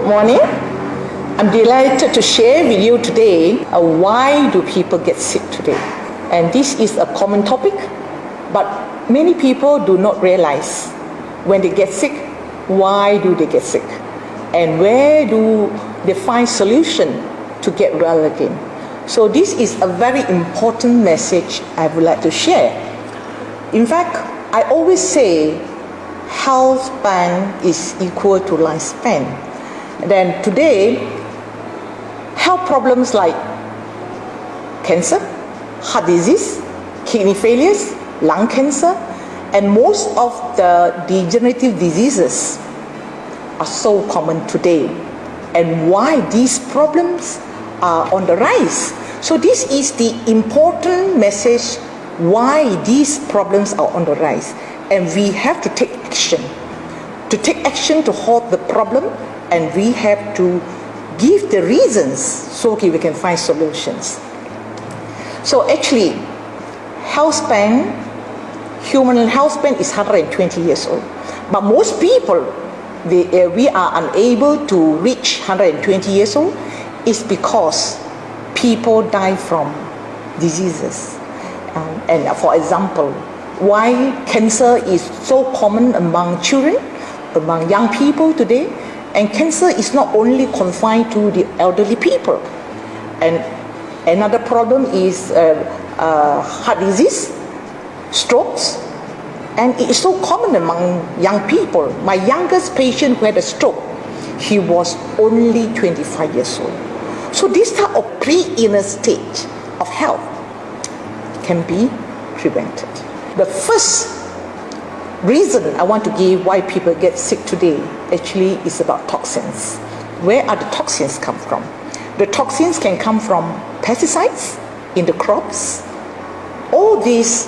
morning. I'm delighted to share with you today why do people get sick today. And this is a common topic, but many people do not realize when they get sick, why do they get sick? And where do they find solution to get well again? So this is a very important message I would like to share. In fact, I always say health span is equal to lifespan. Then today, health problems like cancer, heart disease, kidney failures, lung cancer, and most of the degenerative diseases are so common today. And why these problems are on the rise. So this is the important message why these problems are on the rise. And we have to take action. To take action to halt the problem, and we have to give the reasons so we can find solutions. So actually, human health span is 120 years old. But most people, we are unable to reach 120 years old is because people die from diseases. And for example, why cancer is so common among children, among young people today, and cancer is not only confined to the elderly people. And another problem is heart disease, strokes, and it is so common among young people. My youngest patient who had a stroke, he was only 25 years old. So this type of pre-illness stage of health can be prevented. The first reason I want to give why people get sick today actually is about toxins. Where are the toxins come from? The toxins can come from pesticides in the crops. All these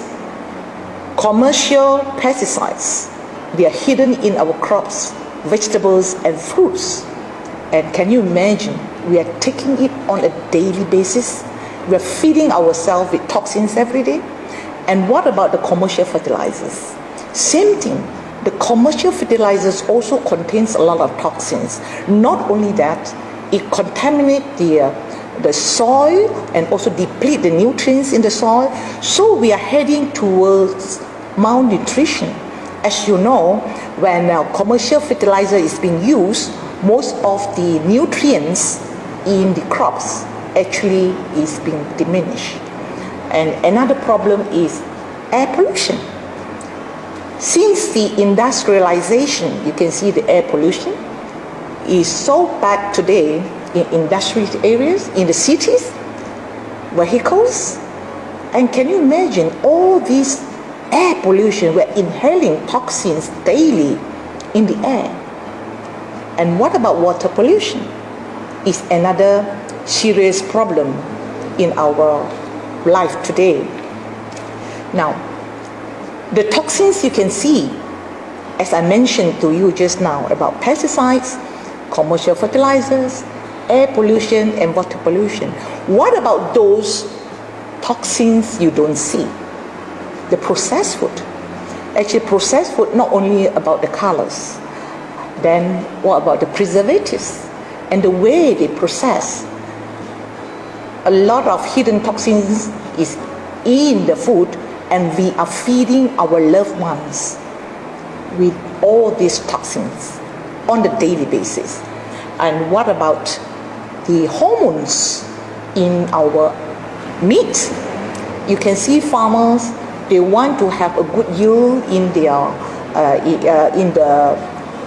commercial pesticides, they are hidden in our crops, vegetables and fruits. And can you imagine, we are taking it on a daily basis. We are feeding ourselves with toxins every day. And what about the commercial fertilizers? Same thing. The commercial fertilizers also contains a lot of toxins. Not only that, it contaminates the soil and also deplete the nutrients in the soil. So we are heading towards malnutrition. As you know, when commercial fertilizer is being used, most of the nutrients in the crops actually is being diminished. And another problem is air pollution. Since the industrialization, you can see the air pollution is so bad today in industrial areas, in the cities, vehicles. And can you imagine all this air pollution? We're inhaling toxins daily in the air. And what about water pollution? Is another serious problem in our life today. Now, the toxins you can see, as I mentioned to you just now about pesticides, commercial fertilizers, air pollution and water pollution. What about those toxins you don't see? The processed food. Actually, processed food not only about the colors, then what about the preservatives and the way they process? A lot of hidden toxins is in the food, and we are feeding our loved ones with all these toxins on the daily basis. And what about the hormones in our meat? You can see farmers, they want to have a good yield in their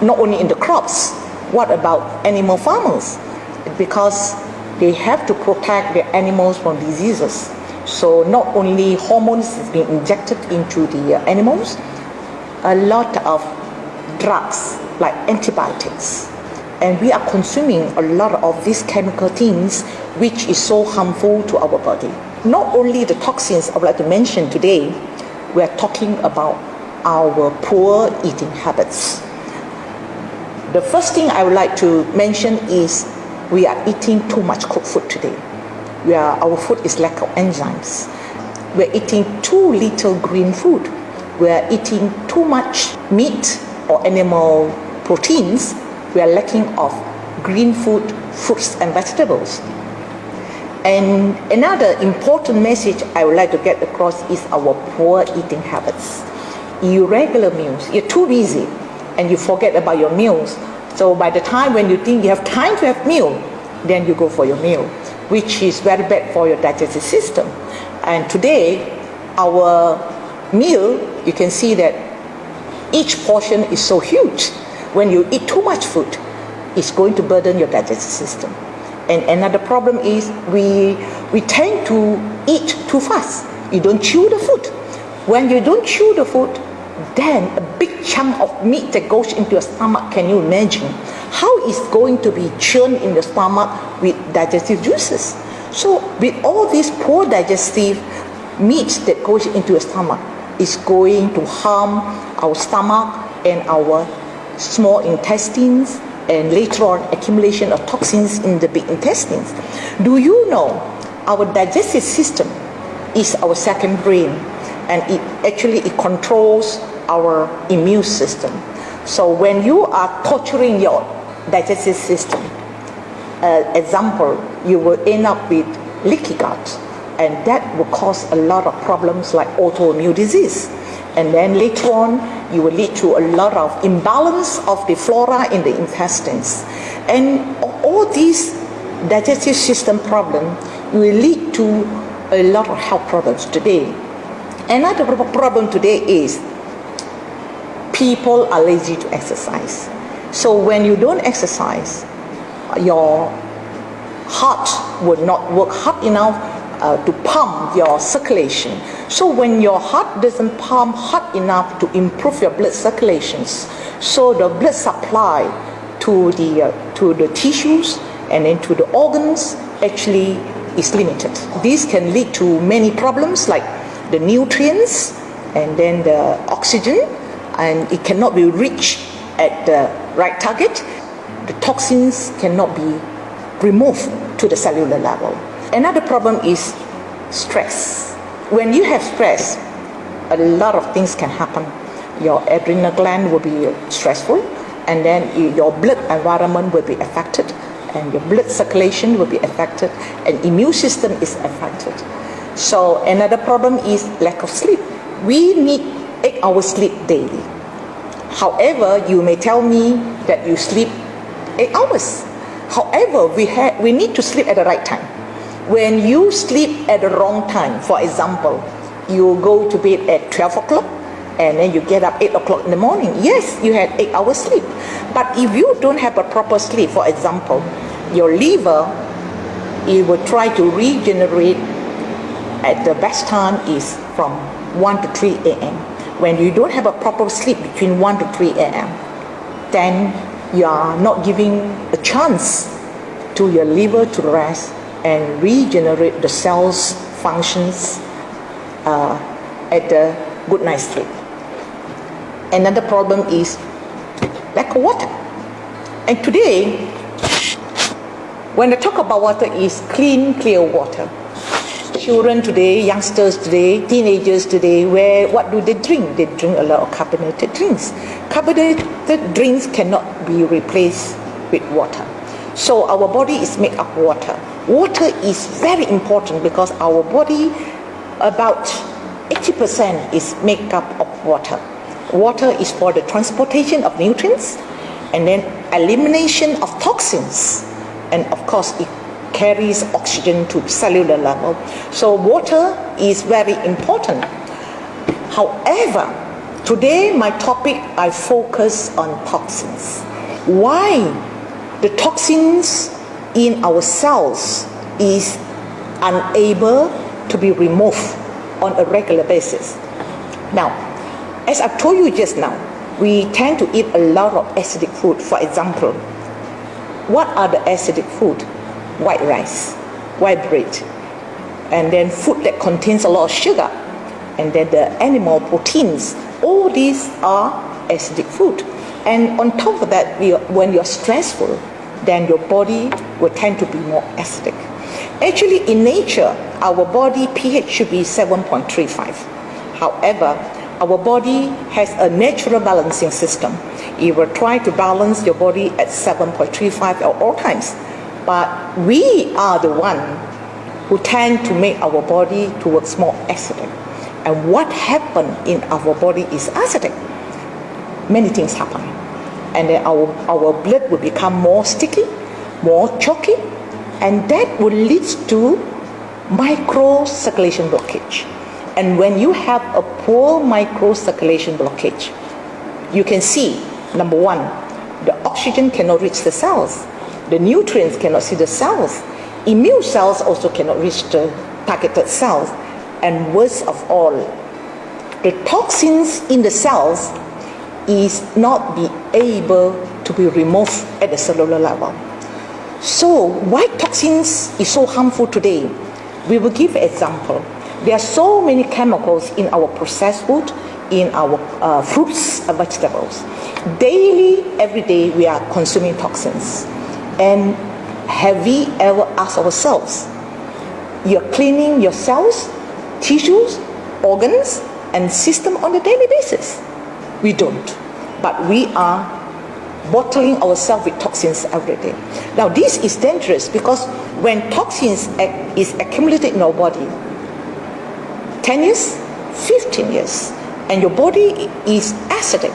not only in the crops. What about animal farmers? Because they have to protect their animals from diseases. So not only hormones is being injected into the animals, a lot of drugs like antibiotics. And we are consuming a lot of these chemical things which is so harmful to our body. Not only the toxins I would like to mention today, we are talking about our poor eating habits. The first thing I would like to mention is we are eating too much cooked food today. Our food is lack of enzymes. We're eating too little green food. We're eating too much meat or animal proteins. We are lacking of green food, fruits and vegetables. And another important message I would like to get across is our poor eating habits. Irregular meals. You're too busy and you forget about your meals. So by the time when you think you have time to have meal, then you go for your meal, which is very bad for your digestive system. And today, our meal, you can see that each portion is so huge. When you eat too much food, it's going to burden your digestive system. And another problem is we tend to eat too fast. You don't chew the food. When you don't chew the food, then a big chunk of meat that goes into your stomach, can you imagine how it's going to be churned in the stomach with digestive juices? So with all these poor digestive meats that goes into your stomach, is going to harm our stomach and our small intestines, and later on accumulation of toxins in the big intestines. Do you know our digestive system is our second brain, and it controls our immune system. So when you are torturing your digestive system, example, you will end up with leaky gut, and that will cause a lot of problems like autoimmune disease. And then later on, you will lead to a lot of imbalance of the flora in the intestines. And all these digestive system problems will lead to a lot of health problems today. Another problem today is people are lazy to exercise. So when you don't exercise, your heart will not work hard enough to pump your circulation. So when your heart doesn't pump hard enough to improve your blood circulations, so the blood supply to the tissues and then to the organs actually is limited. This can lead to many problems like the nutrients and then the oxygen, and it cannot be reached at the right target. The toxins cannot be removed to the cellular level. Another problem is stress. When you have stress, a lot of things can happen. Your adrenal gland will be stressful, and then your blood environment will be affected, and your blood circulation will be affected, and immune system is affected. So another problem is lack of sleep. We need 8 hours sleep daily. However, you may tell me that you sleep 8 hours. However, we need to sleep at the right time. When you sleep at the wrong time, for example, you go to bed at 12 o'clock and then you get up 8 o'clock in the morning. Yes, you had 8 hours sleep. But if you don't have a proper sleep, for example, your liver, it will try to regenerate at the best time is from 1 to 3 a.m. When you don't have a proper sleep between 1 to 3 a.m., then you are not giving a chance to your liver to rest and regenerate the cells functions at the good night's sleep. Another problem is lack of water. And today, when I talk about water, is clean, clear water. Children today, youngsters today, teenagers today, what do they drink? They drink a lot of carbonated drinks. Carbonated drinks cannot be replaced with water. So our body is made of water. Water is very important because our body, about 80% is made up of water. Water is for the transportation of nutrients and then elimination of toxins. And of course, it carries oxygen to cellular level. So water is very important. However, today my topic, I focus on toxins. Why the toxins in our cells is unable to be removed on a regular basis. Now, as I told you just now, we tend to eat a lot of acidic food. For example, what are the acidic food? White rice, white bread, and then food that contains a lot of sugar, and then the animal proteins. All these are acidic food. And on top of that, when you're stressful, then your body will tend to be more acidic. Actually, in nature, our body pH should be 7.35. However, our body has a natural balancing system. It will try to balance your body at 7.35 at all times. But we are the one who tend to make our body towards more acidic. And what happened in our body is acidic. Many things happen. And then our blood will become more sticky, more chalky, and that will lead to microcirculation blockage. And when you have a poor microcirculation blockage, you can see, number one, the oxygen cannot reach the cells, the nutrients cannot see the cells, immune cells also cannot reach the targeted cells, and worst of all, the toxins in the cells is not be able to be removed at the cellular level. So why toxins is so harmful today? We will give an example. There are so many chemicals in our processed food, in our fruits and vegetables. Daily, every day, we are consuming toxins. And have we ever asked ourselves, you're cleaning your cells, tissues, organs, and system on a daily basis? We don't. But we are bottling ourselves with toxins every day. Now, this is dangerous because when toxins is accumulated in our body, 10 years, 15 years, and your body is acidic,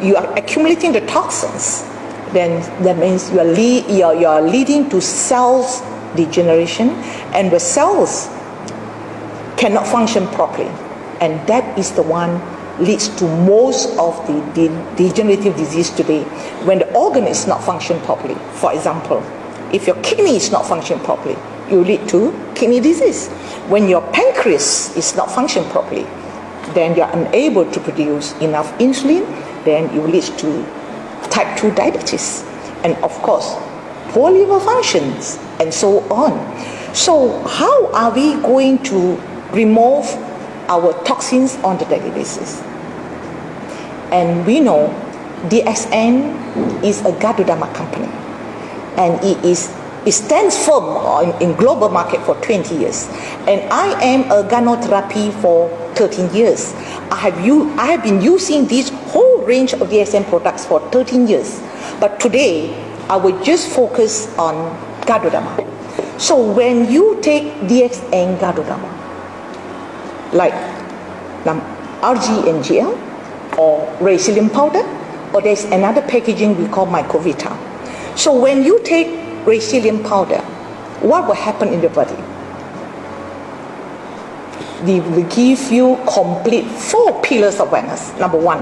you are accumulating the toxins, then that means you are leading to cells degeneration, and the cells cannot function properly, and that is the one leads to most of the degenerative disease today. When the organ is not functioning properly, for example, if your kidney is not functioning properly, you lead to kidney disease. When your pancreas is not functioning properly, then you are unable to produce enough insulin, then you lead to type 2 diabetes, and of course, poor liver functions, and so on. So how are we going to remove our toxins on the daily basis? And we know DXN is a Gado-Dama company, and it stands firm in global market for 20 years. And I am a gynotherapy for 13 years. I have been using this whole range of DXN products for 13 years. But today, I will just focus on Gado-Dama. So when you take DXN Gado-Dama, like RGNGL or Resilient powder, or there's another packaging we call Mycovita. So when you take Resilient powder, what will happen in the body? They will give you complete 4 pillars of wellness. Number one,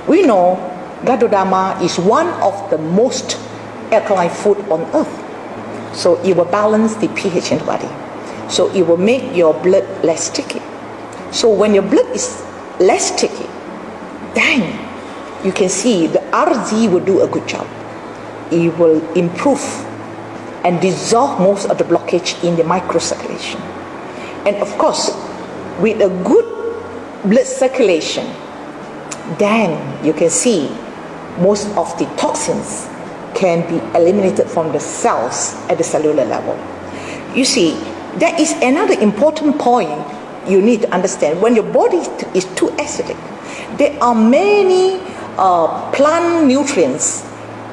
we know Gado-Dama is one of the most alkaline food on earth. So it will balance the pH in the body. So it will make your blood less sticky. So when your blood is less sticky, then you can see the RZ will do a good job. It will improve and dissolve most of the blockage in the microcirculation. And of course, with a good blood circulation, then you can see most of the toxins can be eliminated from the cells at the cellular level. You see, there is another important point you need to understand. When your body is too acidic, there are many plant nutrients.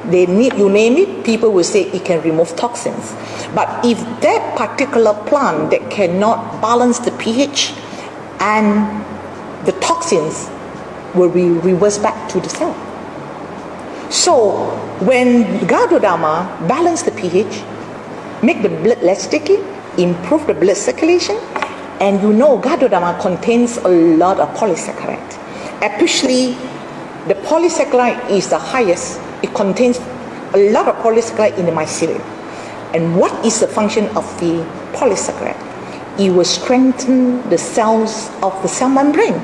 You name it, people will say it can remove toxins. But if that particular plant that cannot balance the pH, and the toxins will be reversed back to the cell. So when Gado-Dama balance the pH, make the blood less sticky, improve the blood circulation, and you know Gado-Dama contains a lot of polysaccharide. Especially the polysaccharide is the highest. It contains a lot of polysaccharide in the mycelium. And what is the function of the polysaccharide? It will strengthen the cells of the cell membrane.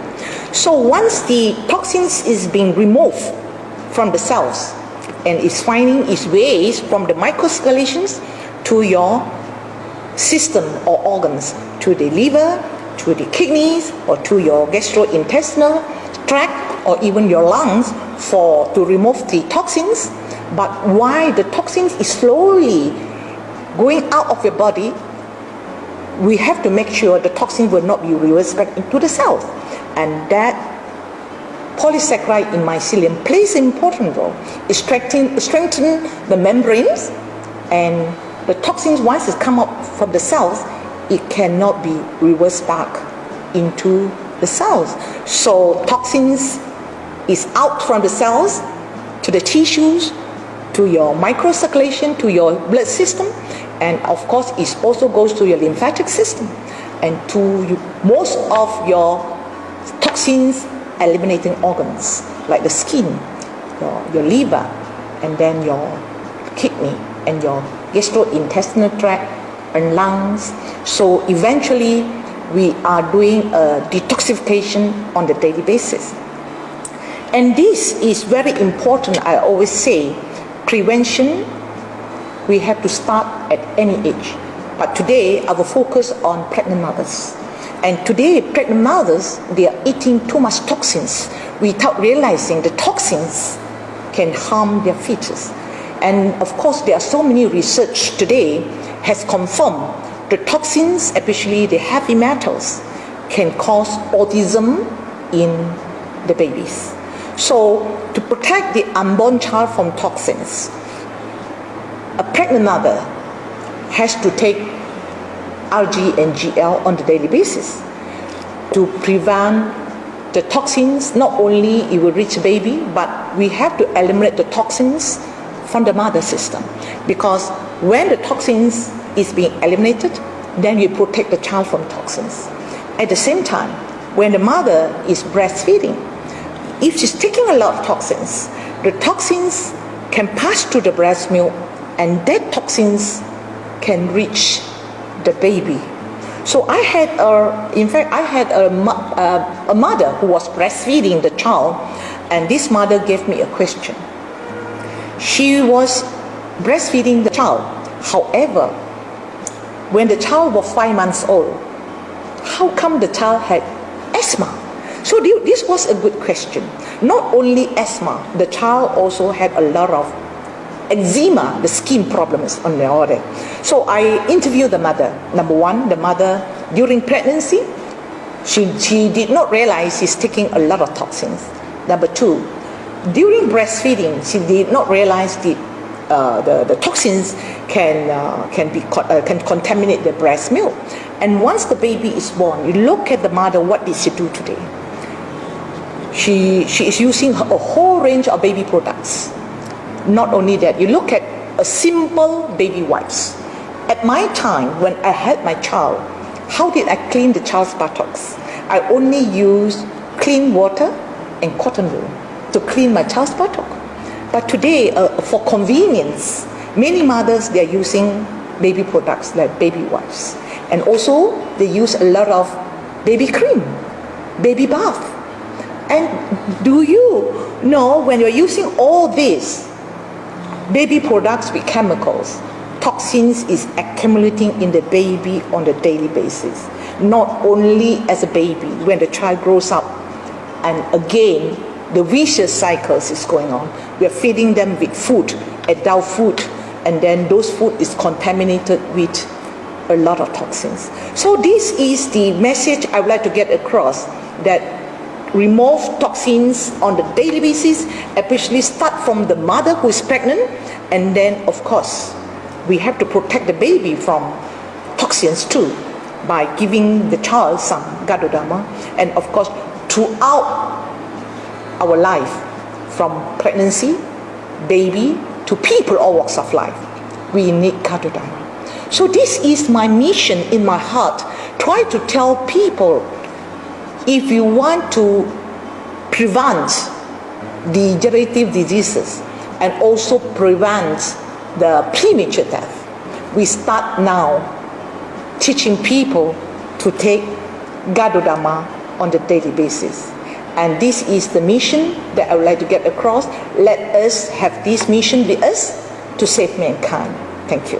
So once the toxins is being removed from the cells and is finding its ways from the microcirculations to your system or organs, to the liver, to the kidneys, or to your gastrointestinal tract, or even your lungs to remove the toxins. But while the toxins is slowly going out of your body, we have to make sure the toxin will not be reversed back into the cells. And that polysaccharide in mycelium plays an important role. It strengthens the membranes, and the toxins, once it come up from the cells, it cannot be reversed back into the cells. So toxins is out from the cells to the tissues, to your microcirculation, to your blood system, and of course it also goes to your lymphatic system and to most of your toxins eliminating organs like the skin, your liver, and then your kidney and your gastrointestinal tract and lungs. So eventually we are doing a detoxification on the daily basis. And this is very important. I always say prevention, we have to start at any age. But today I will focus on pregnant mothers. And today pregnant mothers, they are eating too much toxins without realizing the toxins can harm their fetus. And of course there are so many research today has confirmed the toxins, especially the heavy metals, can cause autism in the babies. So to protect the unborn child from toxins, a pregnant mother has to take RG and GL on a daily basis to prevent the toxins. Not only it will reach the baby, but we have to eliminate the toxins from the mother system, because when the toxins is being eliminated, then you protect the child from toxins. At the same time, when the mother is breastfeeding, if she's taking a lot of toxins, the toxins can pass through the breast milk, and that toxins can reach the baby. So I had a mother who was breastfeeding the child, and this mother gave me a question. She was breastfeeding the child. However, when the child was 5 months old, how come the child had asthma? So this was a good question. Not only asthma, the child also had a lot of eczema, the skin problems on the order. So I interviewed the mother. Number one, the mother during pregnancy, she did not realize she's taking a lot of toxins. Number two, during breastfeeding, she did not realize the toxins can contaminate the breast milk. And once the baby is born, you look at the mother, what did she do today? She is using a whole range of baby products. Not only that, you look at a simple baby wipes. At my time, when I had my child, how did I clean the child's buttocks? I only used clean water and cotton wool to clean my child's buttock. But today, for convenience, many mothers, they are using baby products like baby wipes. And also, they use a lot of baby cream, baby bath. And do you know, when you're using all these baby products with chemicals, toxins is accumulating in the baby on a daily basis. Not only as a baby, when the child grows up, and again, the vicious cycles is going on. We are feeding them with food, adult food, and then those food is contaminated with a lot of toxins. So this is the message I would like to get across, that remove toxins on the daily basis, especially start from the mother who is pregnant, and then of course we have to protect the baby from toxins too by giving the child some Gado Dharma, and of course throughout our life, from pregnancy, baby, to people all walks of life, we need Gado Dharma. So this is my mission in my heart, try to tell people, if you want to prevent degenerative diseases and also prevent the premature death, we start now teaching people to take Gado Dharma on the daily basis. And this is the mission that I would like to get across. Let us have this mission with us to save mankind. Thank you.